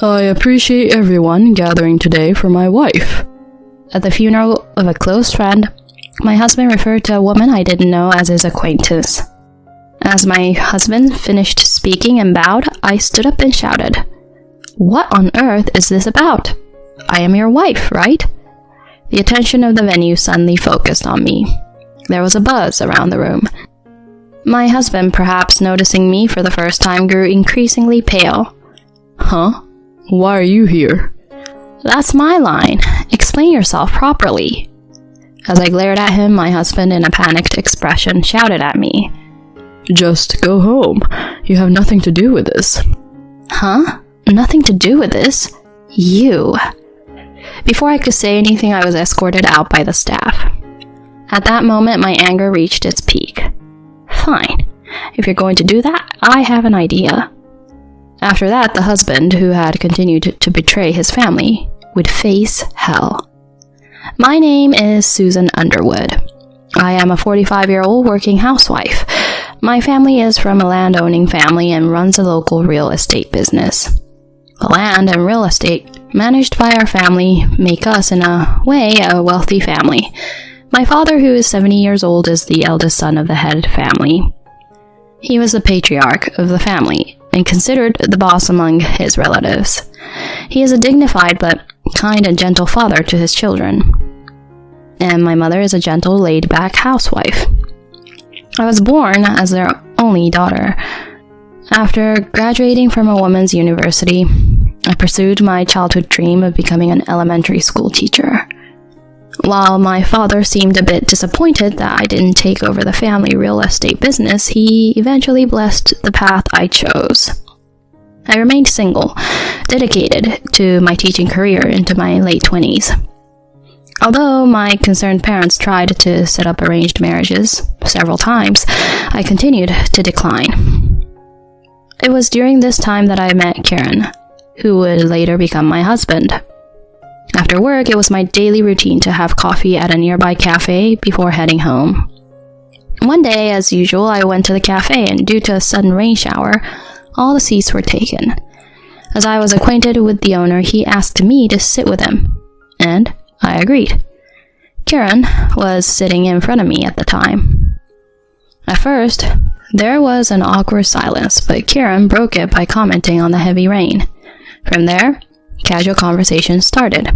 I appreciate everyone gathering today for my wife. At the funeral of a close friend, my husband referred to a woman I didn't know as his acquaintance. As my husband finished speaking and bowed, I stood up and shouted, "What on earth is this about? I am your wife, right?" The attention of the venue suddenly focused on me. There was a buzz around the room. My husband, perhaps noticing me for the first time, grew increasingly pale. Huh? Why are you here? That's my line. Explain yourself properly. As I glared at him, my husband, in a panicked expression, shouted at me. Just go home. You have nothing to do with this. Huh? Nothing to do with this? You. Before I could say anything, I was escorted out by the staff. At that moment, my anger reached its peak. Fine. If you're going to do that, I have an idea. After that, the husband, who had continued to betray his family, would face hell. My name is Susan Underwood. I am a 45-year-old working housewife. My family is from a land-owning family and runs a local real estate business. The land and real estate managed by our family make us, in a way, a wealthy family. My father, who is 70 years old, is the eldest son of the head family. He was the patriarch of the family and considered the boss among his relatives. He is a dignified but kind and gentle father to his children. And my mother is a gentle, laid-back housewife. I was born as their only daughter. After graduating from a women's university, I pursued my childhood dream of becoming an elementary school teacher. While my father seemed a bit disappointed that I didn't take over the family real estate business, he eventually blessed the path I chose. I remained single, dedicated to my teaching career into my late 20s. Although my concerned parents tried to set up arranged marriages several times, I continued to decline. It was during this time that I met Karen, who would later become my husband. After work, it was my daily routine to have coffee at a nearby cafe before heading home. One day, as usual, I went to the cafe, and due to a sudden rain shower, all the seats were taken. As I was acquainted with the owner, he asked me to sit with him, and I agreed. Karen was sitting in front of me at the time. At first, there was an awkward silence, but Karen broke it by commenting on the heavy rain. From there, casual conversation started.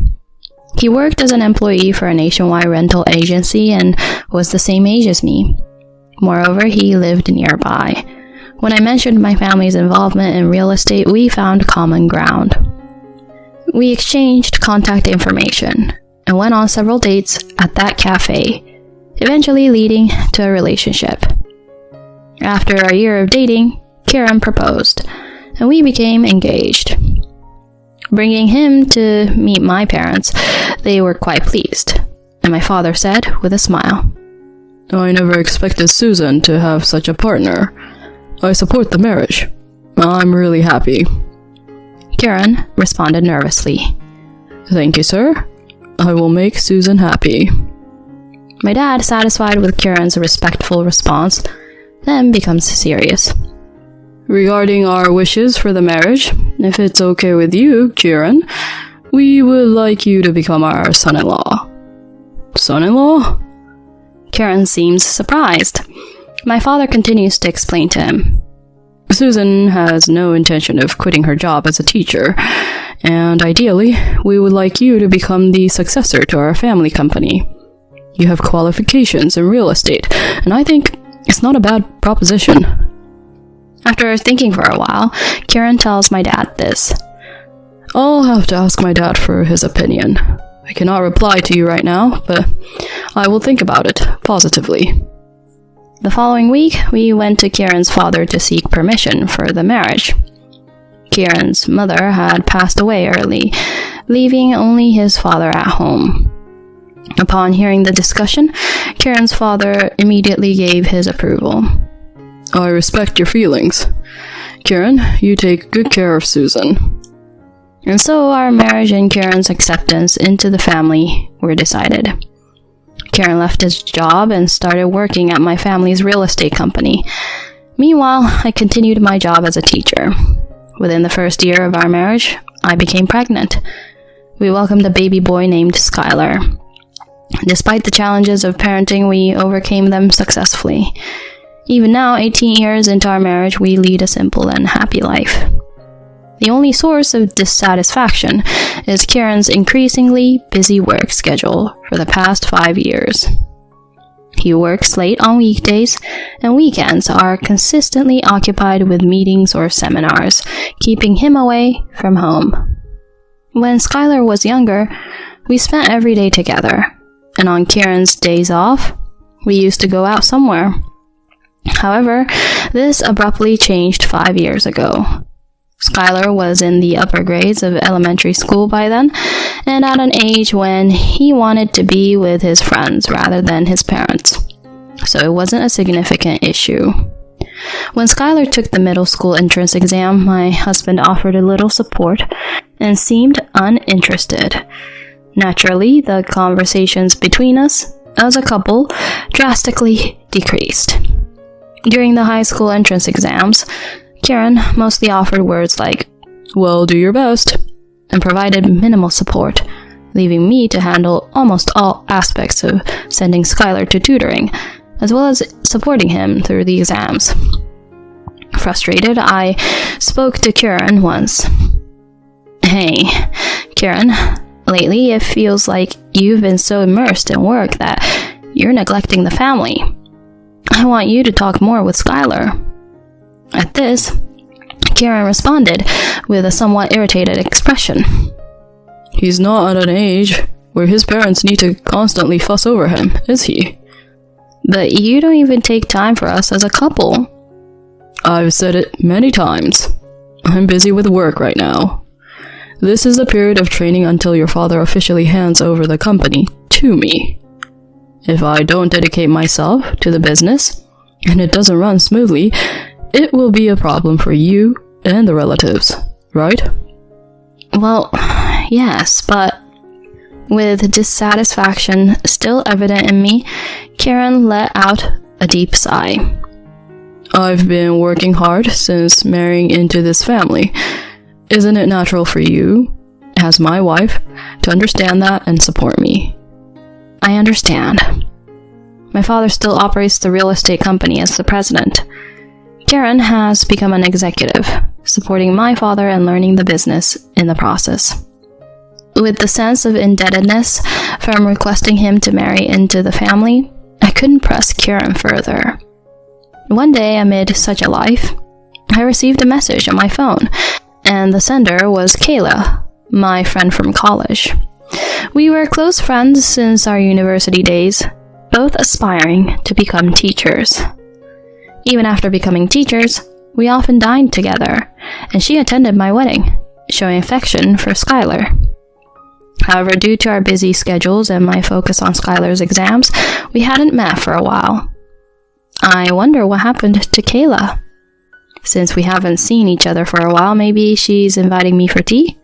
He worked as an employee for a nationwide rental agency and was the same age as me. Moreover, he lived nearby. When I mentioned my family's involvement in real estate, we found common ground. We exchanged contact information and went on several dates at that cafe, eventually leading to a relationship. After a year of dating, Karen proposed, and we became engaged. Bringing him to meet my parents, they were quite pleased, and my father said with a smile, I never expected Susan to have such a partner. I support the marriage. I'm really happy. Karen responded nervously. Thank you, sir. I will make Susan happy. My dad, satisfied with Karen's respectful response, then becomes serious. Regarding our wishes for the marriage, if it's okay with you, Kieran, we would like you to become our son-in-law. Son-in-law? Karen seems surprised. My father continues to explain to him. Susan has no intention of quitting her job as a teacher, and ideally, we would like you to become the successor to our family company. You have qualifications in real estate, and I think it's not a bad proposition. After thinking for a while, Karen tells my dad this. I'll have to ask my dad for his opinion. I cannot reply to you right now, but I will think about it positively. The following week, we went to Karen's father to seek permission for the marriage. Karen's mother had passed away early, leaving only his father at home. Upon hearing the discussion, Karen's father immediately gave his approval. I respect your feelings. Karen, you take good care of Susan. And so our marriage and Karen's acceptance into the family were decided. Karen left his job and started working at my family's real estate company. Meanwhile, I continued my job as a teacher. Within the first year of our marriage, I became pregnant. We welcomed a baby boy named Skylar. Despite the challenges of parenting, we overcame them successfully. Even now, 18 years into our marriage, we lead a simple and happy life. The only source of dissatisfaction is Kieran's increasingly busy work schedule for the past 5 years. He works late on weekdays, and weekends are consistently occupied with meetings or seminars, keeping him away from home. When Skylar was younger, we spent every day together, and on Kieran's days off, we used to go out somewhere. However, this abruptly changed 5 years ago. Skylar was in the upper grades of elementary school by then, and at an age when he wanted to be with his friends rather than his parents. So it wasn't a significant issue. When Skylar took the middle school entrance exam, my husband offered a little support and seemed uninterested. Naturally, the conversations between us, as a couple, drastically decreased. During the high school entrance exams, Kieran mostly offered words like, "Well, do your best," and provided minimal support, leaving me to handle almost all aspects of sending Skylar to tutoring, as well as supporting him through the exams. Frustrated, I spoke to Kieran once. "Hey, Kieran, lately it feels like you've been so immersed in work that you're neglecting the family. I want you to talk more with Skylar." At this, Kieran responded with a somewhat irritated expression. "He's not at an age where his parents need to constantly fuss over him, is he?" "But you don't even take time for us as a couple." "I've said it many times. I'm busy with work right now. This is a period of training until your father officially hands over the company to me. If I don't dedicate myself to the business, and it doesn't run smoothly, it will be a problem for you and the relatives, right?" "Well, yes, but..." With dissatisfaction still evident in me, Kieran let out a deep sigh. "I've been working hard since marrying into this family. Isn't it natural for you, as my wife, to understand that and support me?" "I understand. My father still operates the real estate company as the president. Kieran has become an executive, supporting my father and learning the business in the process." With the sense of indebtedness from requesting him to marry into the family, I couldn't press Kieran further. One day, amid such a life, I received a message on my phone, and the sender was Kayla, my friend from college. We were close friends since our university days, both aspiring to become teachers. Even after becoming teachers, we often dined together, and she attended my wedding, showing affection for Skylar. However, due to our busy schedules and my focus on Skylar's exams, we hadn't met for a while. I wonder what happened to Kayla. Since we haven't seen each other for a while, maybe she's inviting me for tea?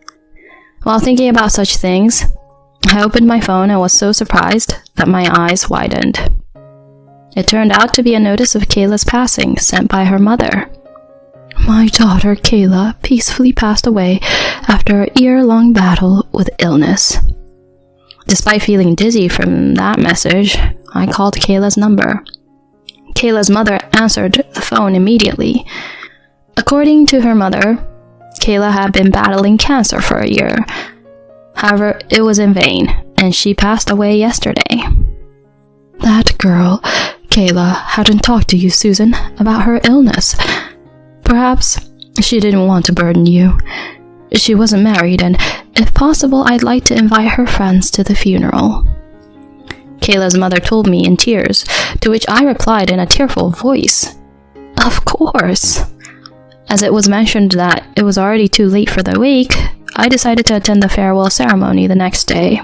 While thinking about such things, I opened my phone and was so surprised that my eyes widened. It turned out to be a notice of Kayla's passing sent by her mother. "My daughter Kayla peacefully passed away after a year-long battle with illness." Despite feeling dizzy from that message, I called Kayla's number. Kayla's mother answered the phone immediately. According to her mother, Kayla had been battling cancer for a year. However, it was in vain, and she passed away yesterday. "That girl, Kayla, hadn't talked to you, Susan, about her illness. Perhaps she didn't want to burden you. She wasn't married, and if possible, I'd like to invite her friends to the funeral." Kayla's mother told me in tears, to which I replied in a tearful voice, "Of course." As it was mentioned that it was already too late for the wake, I decided to attend the farewell ceremony the next day.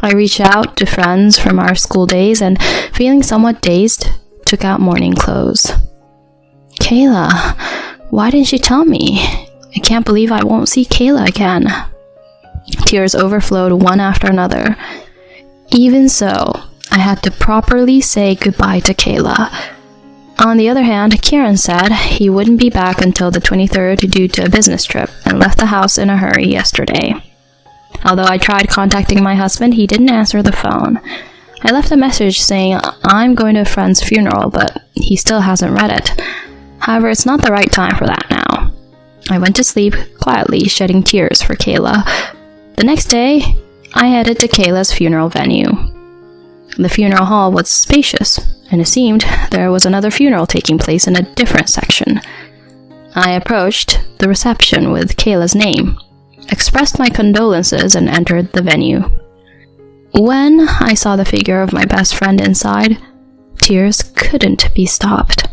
I reached out to friends from our school days and, feeling somewhat dazed, took out mourning clothes. "Kayla, why didn't she tell me? I can't believe I won't see Kayla again." Tears overflowed one after another. Even so, I had to properly say goodbye to Kayla. On the other hand, Kieran said he wouldn't be back until the 23rd due to a business trip and left the house in a hurry yesterday. Although I tried contacting my husband, he didn't answer the phone. I left a message saying I'm going to a friend's funeral, but he still hasn't read it. However, it's not the right time for that now. I went to sleep quietly, shedding tears for Kayla. The next day, I headed to Kayla's funeral venue. The funeral hall was spacious, and it seemed there was another funeral taking place in a different section. I approached the reception with Kayla's name, expressed my condolences, and entered the venue. When I saw the figure of my best friend inside, tears couldn't be stopped.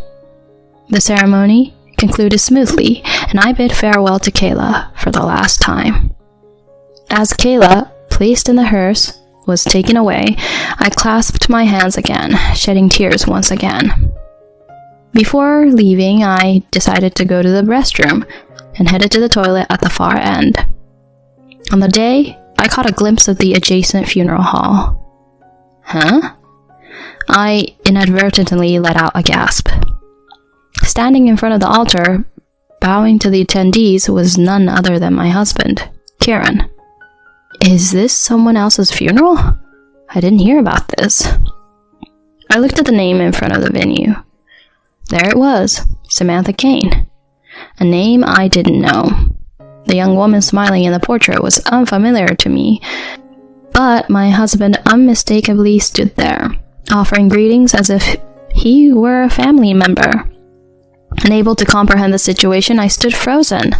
The ceremony concluded smoothly, and I bid farewell to Kayla for the last time. As Kayla, placed in the hearse, was taken away, I clasped my hands again, shedding tears once again. Before leaving, I decided to go to the restroom and headed to the toilet at the far end. On the day, I caught a glimpse of the adjacent funeral hall. Huh? I inadvertently let out a gasp. Standing in front of the altar, bowing to the attendees, was none other than my husband, Kieran. Is this someone else's funeral? I didn't hear about this. I looked at the name in front of the venue. There it was, Samantha Kane. A name I didn't know. The young woman smiling in the portrait was unfamiliar to me, but my husband unmistakably stood there, offering greetings as if he were a family member. Unable to comprehend the situation, I stood frozen.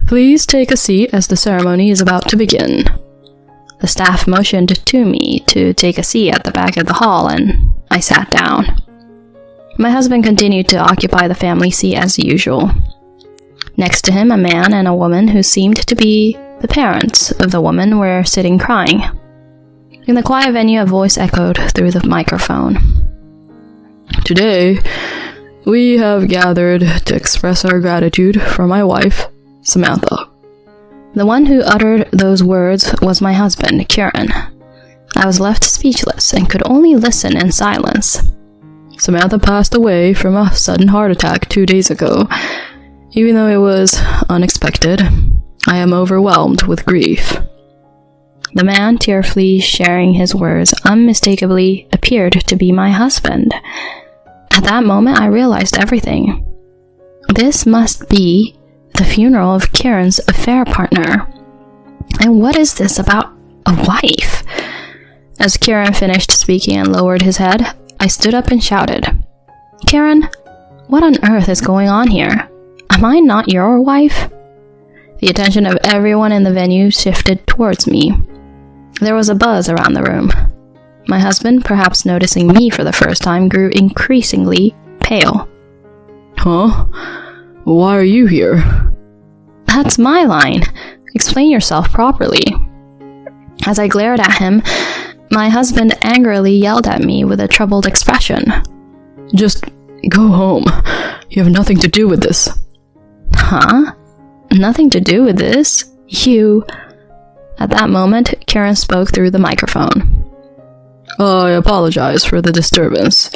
Please take a seat as the ceremony is about to begin. The staff motioned to me to take a seat at the back of the hall, and I sat down. My husband continued to occupy the family seat as usual. Next to him, a man and a woman who seemed to be the parents of the woman were sitting crying. In the quiet venue, a voice echoed through the microphone. Today, we have gathered to express our gratitude for my wife, Samantha. The one who uttered those words was my husband, Kieran. I was left speechless and could only listen in silence. Samantha passed away from a sudden heart attack 2 days ago. Even though it was unexpected, I am overwhelmed with grief. The man, tearfully sharing his words, unmistakably appeared to be my husband. At that moment, I realized everything. This must be the funeral of Kieran's affair partner. And what is this about a wife? As Kieran finished speaking and lowered his head, I stood up and shouted, Kieran, what on earth is going on here? Am I not your wife? The attention of everyone in the venue shifted towards me. There was a buzz around the room. My husband, perhaps noticing me for the first time, grew increasingly pale. Huh? Why are you here? That's my line. Explain yourself properly. As I glared at him, my husband angrily yelled at me with a troubled expression. Just go home. You have nothing to do with this. Huh? Nothing to do with this? You... At that moment, Kieran spoke through the microphone. I apologize for the disturbance.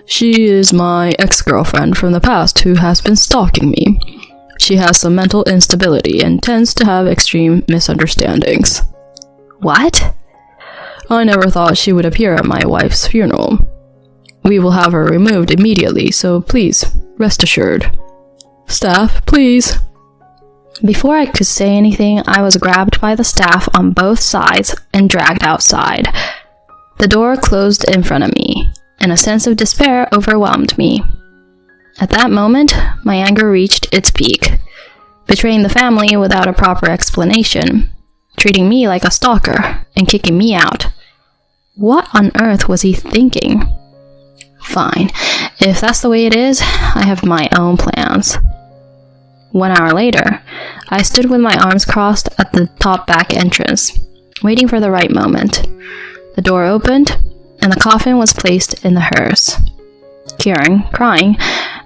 She is my ex-girlfriend from the past who has been stalking me. She has some mental instability and tends to have extreme misunderstandings. What? I never thought she would appear at my wife's funeral. We will have her removed immediately, so please, rest assured. Staff, please. Before I could say anything, I was grabbed by the staff on both sides and dragged outside. The door closed in front of me, and a sense of despair overwhelmed me. At that moment, my anger reached its peak, betraying the family without a proper explanation, treating me like a stalker, and kicking me out. What on earth was he thinking? Fine, if that's the way it is, I have my own plans. 1 hour later, I stood with my arms crossed at the top back entrance, waiting for the right moment. The door opened, and the coffin was placed in the hearse. Kieran, crying,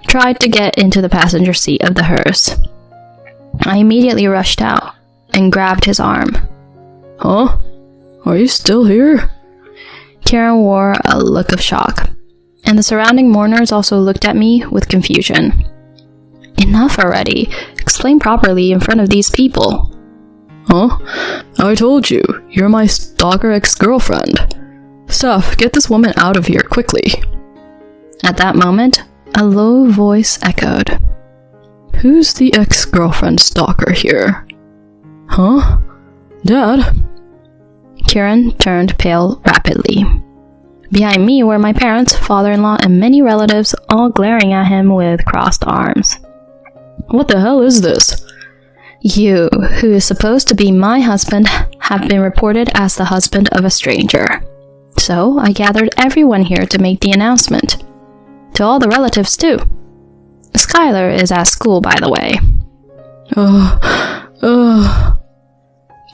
tried to get into the passenger seat of the hearse. I immediately rushed out and grabbed his arm. Huh? Are you still here? Kieran wore a look of shock. and the surrounding mourners also looked at me with confusion. Enough already. Explain properly in front of these people. Huh? I told you, you're my stalker ex-girlfriend. Steph, get this woman out of here quickly. At that moment, a low voice echoed. Who's the ex-girlfriend stalker here? Huh? Dad? Kieran turned pale rapidly. Behind me were my parents, father-in-law, and many relatives, all glaring at him with crossed arms. What the hell is this? You, who is supposed to be my husband, have been reported as the husband of a stranger. So I gathered everyone here to make the announcement. To all the relatives, too. Skylar is at school, by the way.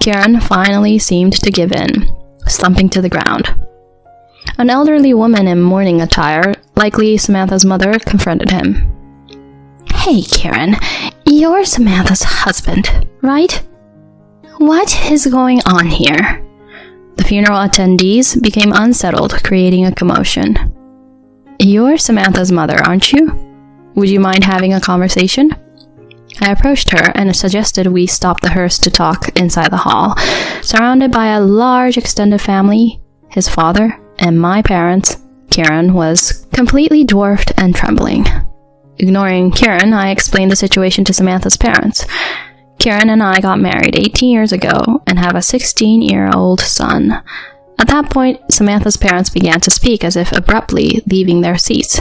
Kieran finally seemed to give in, slumping to the ground. An elderly woman in mourning attire, likely Samantha's mother, confronted him. Hey, Kieran, you're Samantha's husband, right? What is going on here? The funeral attendees became unsettled, creating a commotion. You're Samantha's mother, aren't you? Would you mind having a conversation? I approached her and suggested we stop the hearse to talk inside the hall. Surrounded by a large extended family, his father, and my parents, Kieran was completely dwarfed and trembling. Ignoring Kieran, I explained the situation to Samantha's parents. Kieran and I got married 18 years ago and have a 16-year-old son. At that point, Samantha's parents began to speak as if abruptly leaving their seats.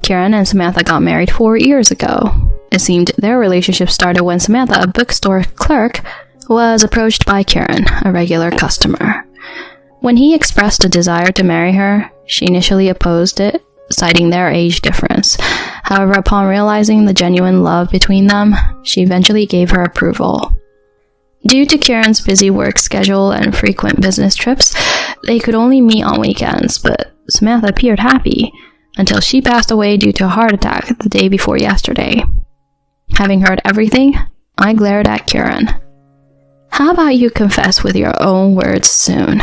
Kieran and Samantha got married 4 years ago. It seemed their relationship started when Samantha, a bookstore clerk, was approached by Kieran, a regular customer. When he expressed a desire to marry her, she initially opposed it, citing their age difference. However, upon realizing the genuine love between them, she eventually gave her approval. Due to Kieran's busy work schedule and frequent business trips, they could only meet on weekends, but Samantha appeared happy until she passed away due to a heart attack the day before yesterday. Having heard everything, I glared at Kieran. How about you confess with your own words soon?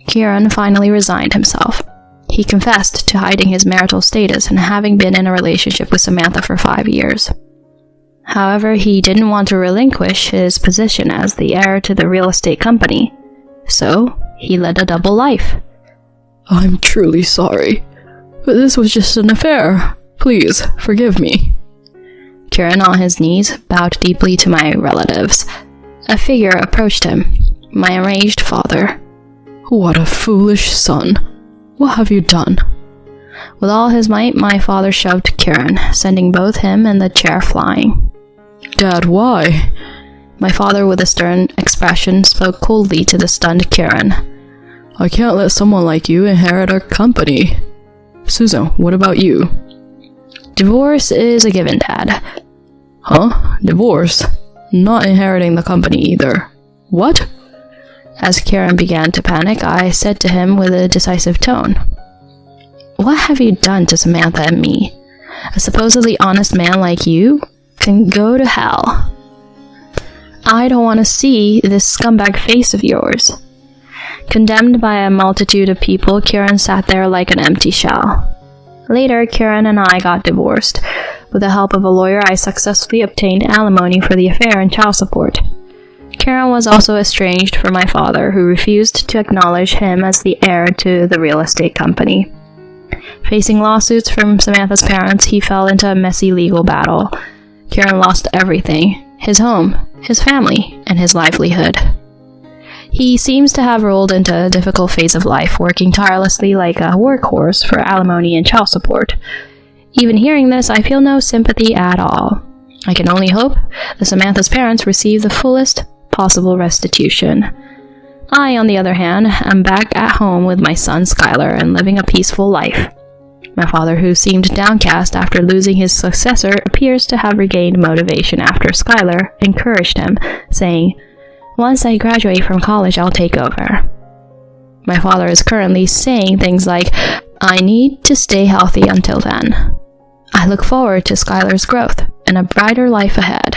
Kieran finally resigned himself. He confessed to hiding his marital status and having been in a relationship with Samantha for 5 years. However, he didn't want to relinquish his position as the heir to the real estate company, so he led a double life. I'm truly sorry, but this was just an affair. Please, forgive me. Kieran, on his knees, bowed deeply to my relatives. A figure approached him, my enraged father. What a foolish son. What have you done? With all his might, my father shoved Kieran, sending both him and the chair flying. Dad, why? My father, with a stern expression, spoke coldly to the stunned Kieran. I can't let someone like you inherit our company. Susan, what about you? Divorce is a given, Dad. Huh? Divorce? Not inheriting the company either. What? As Kieran began to panic, I said to him with a decisive tone, What have you done to Samantha and me? A supposedly honest man like you can go to hell. I don't want to see this scumbag face of yours. Condemned by a multitude of people, Kieran sat there like an empty shell. Later, Kieran and I got divorced. With the help of a lawyer, I successfully obtained alimony for the affair and child support. Kieran was also estranged from my father, who refused to acknowledge him as the heir to the real estate company. Facing lawsuits from Samantha's parents, he fell into a messy legal battle. Kieran lost everything: his home, his family, and his livelihood. He seems to have rolled into a difficult phase of life, working tirelessly like a workhorse for alimony and child support. Even hearing this, I feel no sympathy at all. I can only hope that Samantha's parents receive the fullest possible restitution. I, on the other hand, am back at home with my son Skylar and living a peaceful life. My father, who seemed downcast after losing his successor, appears to have regained motivation after Skylar encouraged him, saying, Once I graduate from college, I'll take over. My father is currently saying things like, I need to stay healthy until then. I look forward to Skylar's growth and a brighter life ahead.